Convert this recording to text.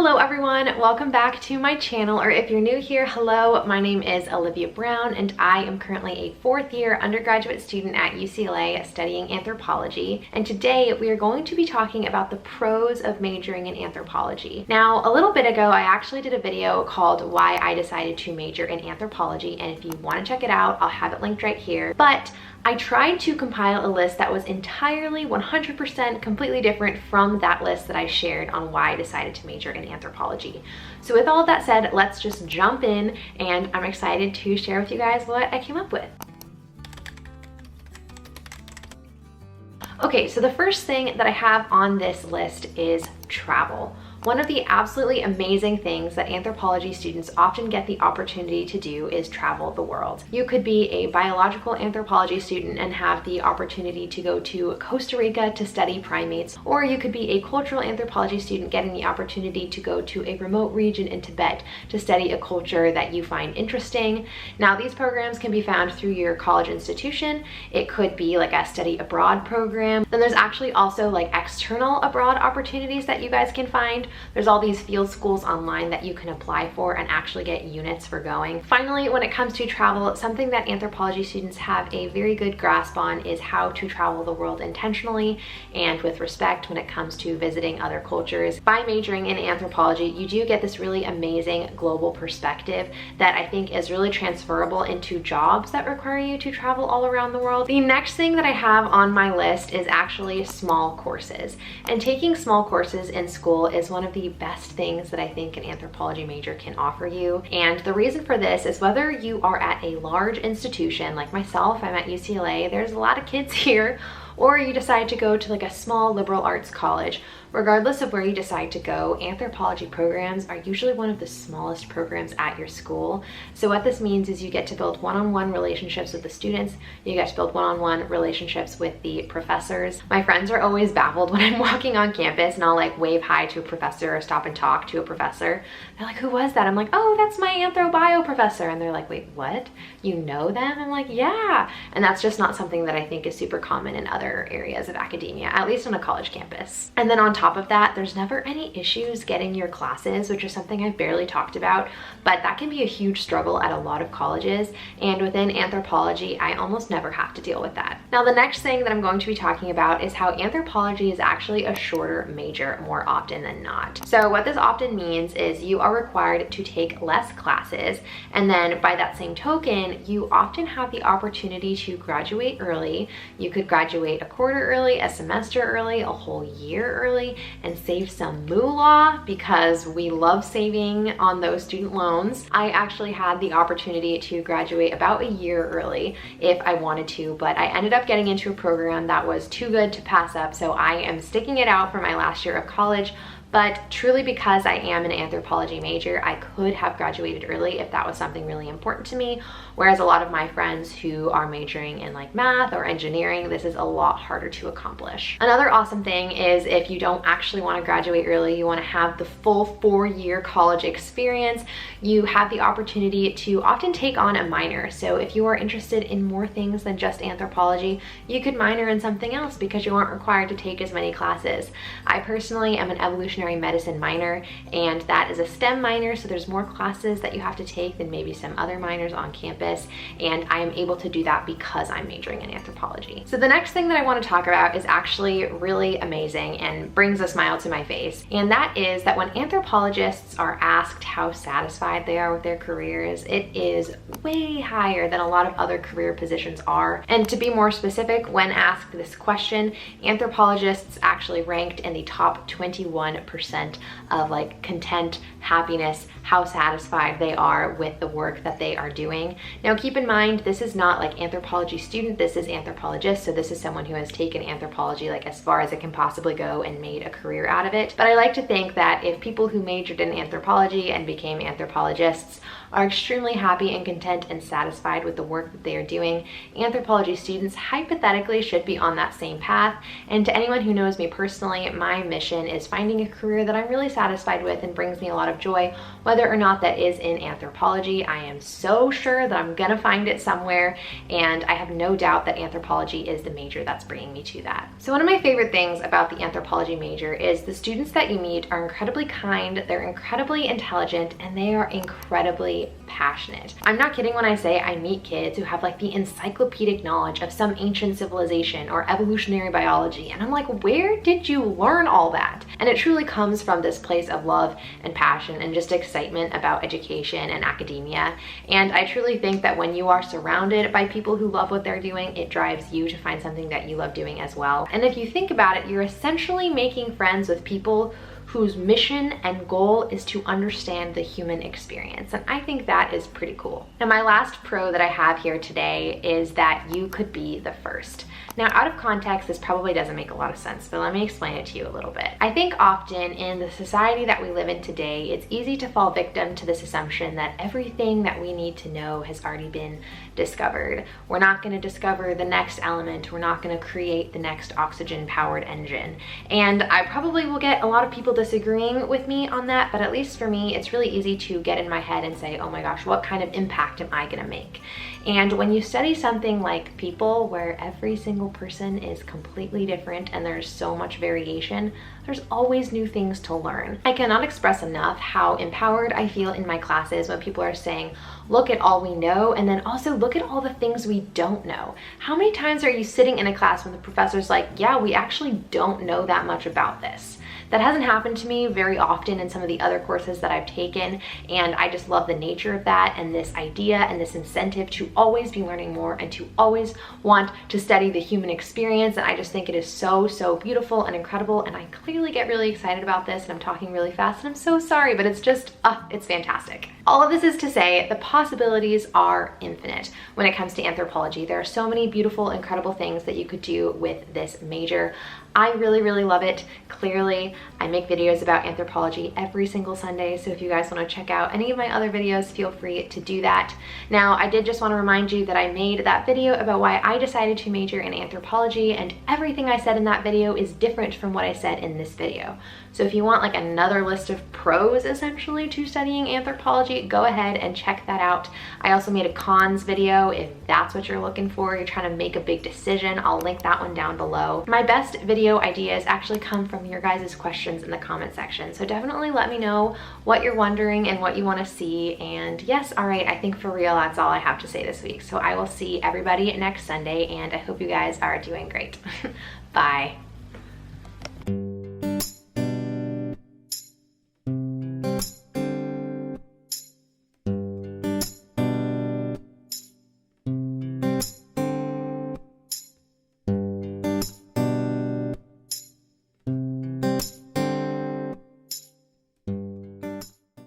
Hello everyone, welcome back to my channel, or if you're new here, hello, my name is Alivia Brown and I am currently a fourth year undergraduate student at UCLA studying anthropology, and today we are going to be talking about the pros of majoring in anthropology. Now, a little bit ago, I actually did a video called Why I Decided to Major in Anthropology, and if you want to check it out, I'll have it linked right here. But I tried to compile a list that was entirely 100% completely different from that list that I shared on why I decided to major in anthropology. So with all of that said, let's just jump in, and I'm excited to share with you guys what I came up with. Okay, so the first thing that I have on this list is travel. One of the absolutely amazing things that anthropology students often get the opportunity to do is travel the world. You could be a biological anthropology student and have the opportunity to go to Costa Rica to study primates, or you could be a cultural anthropology student getting the opportunity to go to a remote region in Tibet to study a culture that you find interesting. Now, these programs can be found through your college institution. It could be like a study abroad program. Then there's actually also like external abroad opportunities that you guys can find. There's all these field schools online that you can apply for and actually get units for going. Finally, when it comes to travel, something that anthropology students have a very good grasp on is how to travel the world intentionally and with respect when it comes to visiting other cultures. By majoring in anthropology, you do get this really amazing global perspective that I think is really transferable into jobs that require you to travel all around the world. The next thing that I have on my list is actually small courses. And taking small courses in school is one of the best things that I think an anthropology major can offer you. And the reason for this is whether you are at a large institution like myself, I'm at UCLA, there's a lot of kids here, or you decide to go to like a small liberal arts college. Regardless of where you decide to go, anthropology programs are usually one of the smallest programs at your school. So what this means is you get to build one-on-one relationships with the students, you get to build one-on-one relationships with the professors. My friends are always baffled when I'm walking on campus and I'll like wave hi to a professor or stop and talk to a professor. They're like, who was that? I'm like, oh, that's my anthro-bio professor. And they're like, wait, what? You know them? I'm like, yeah. And that's just not something that I think is super common in other areas of academia, at least on a college campus. And then on top of that, there's never any issues getting your classes, which is something I've barely talked about, but that can be a huge struggle at a lot of colleges, and within anthropology, I almost never have to deal with that. Now, the next thing that I'm going to be talking about is how anthropology is actually a shorter major more often than not. So what this often means is you are required to take less classes, and then by that same token, you often have the opportunity to graduate early. You could graduate a quarter early, a semester early, a whole year early, and save some moolah because we love saving on those student loans. I actually had the opportunity to graduate about a year early if I wanted to, but I ended up getting into a program that was too good to pass up, so I am sticking it out for my last year of college. But truly, because I am an anthropology major, I could have graduated early if that was something really important to me. Whereas a lot of my friends who are majoring in like math or engineering, this is a lot harder to accomplish. Another awesome thing is if you don't actually want to graduate early, you want to have the full 4-year college experience, you have the opportunity to often take on a minor. So if you are interested in more things than just anthropology, you could minor in something else because you aren't required to take as many classes. I personally am an evolutionary medicine minor, and that is a STEM minor, so there's more classes that you have to take than maybe some other minors on campus, and I am able to do that because I'm majoring in anthropology. So the next thing that I want to talk about is actually really amazing and brings a smile to my face, and that is that when anthropologists are asked how satisfied they are with their careers, it is way higher than a lot of other career positions are. And to be more specific, when asked this question, anthropologists actually ranked in the top 21% of like content, happiness, how satisfied they are with the work that they are doing. Now keep in mind, this is not like anthropology student, this is anthropologist, so this is someone who has taken anthropology like as far as it can possibly go and made a career out of it. But I like to think that if people who majored in anthropology and became anthropologists are extremely happy and content and satisfied with the work that they are doing, anthropology students hypothetically should be on that same path. And to anyone who knows me personally, my mission is finding a career that I'm really satisfied with and brings me a lot of joy, whether or not that is in anthropology. I am so sure that I'm gonna find it somewhere, and I have no doubt that anthropology is the major that's bringing me to that. So one of my favorite things about the anthropology major is the students that you meet are incredibly kind, they're incredibly intelligent, and they are incredibly passionate. I'm not kidding when I say I meet kids who have like the encyclopedic knowledge of some ancient civilization or evolutionary biology, and I'm like, where did you learn all that? And it truly comes from this place of love and passion and just excitement about education and academia. And I truly think that when you are surrounded by people who love what they're doing, it drives you to find something that you love doing as well. And if you think about it, you're essentially making friends with people whose mission and goal is to understand the human experience. And I think that is pretty cool. Now, my last pro that I have here today is that you could be the first. Now, out of context, this probably doesn't make a lot of sense, but let me explain it to you a little bit. I think often in the society that we live in today, it's easy to fall victim to this assumption that everything that we need to know has already been discovered. We're not going to discover the next element. We're not going to create the next oxygen-powered engine. And I probably will get a lot of people disagreeing with me on that, but at least for me, it's really easy to get in my head and say, oh my gosh, what kind of impact am I going to make? And when you study something like people, where every single person is completely different and there's so much variation, there's always new things to learn. I cannot express enough how empowered I feel in my classes when people are saying, look at all we know, and then also look at all the things we don't know. How many times are you sitting in a class when the professor's like, yeah, we actually don't know that much about this? That hasn't happened to me very often in some of the other courses that I've taken, and I just love the nature of that and this idea and this incentive to always be learning more and to always want to study the human experience. And I just think it is so, so beautiful and incredible, and I clearly get really excited about this, and I'm talking really fast, and I'm so sorry, but it's just, it's fantastic. All of this is to say the possibilities are infinite when it comes to anthropology. There are so many beautiful, incredible things that you could do with this major. I really, really love it. Clearly, I make videos about anthropology every single Sunday, so if you guys want to check out any of my other videos, feel free to do that. Now, I did just want to remind you that I made that video about why I decided to major in anthropology, and everything I said in that video is different from what I said in this video. So if you want like another list of pros essentially to studying anthropology, go ahead and check that out. I also made a cons video if that's what you're looking for. You're trying to make a big decision. I'll link that one down below. My best video ideas actually come from your guys' questions in the comment section. So definitely let me know what you're wondering and what you want to see. And yes, all right, I think for real, that's all I have to say this week. So I will see everybody next Sunday, and I hope you guys are doing great. Bye.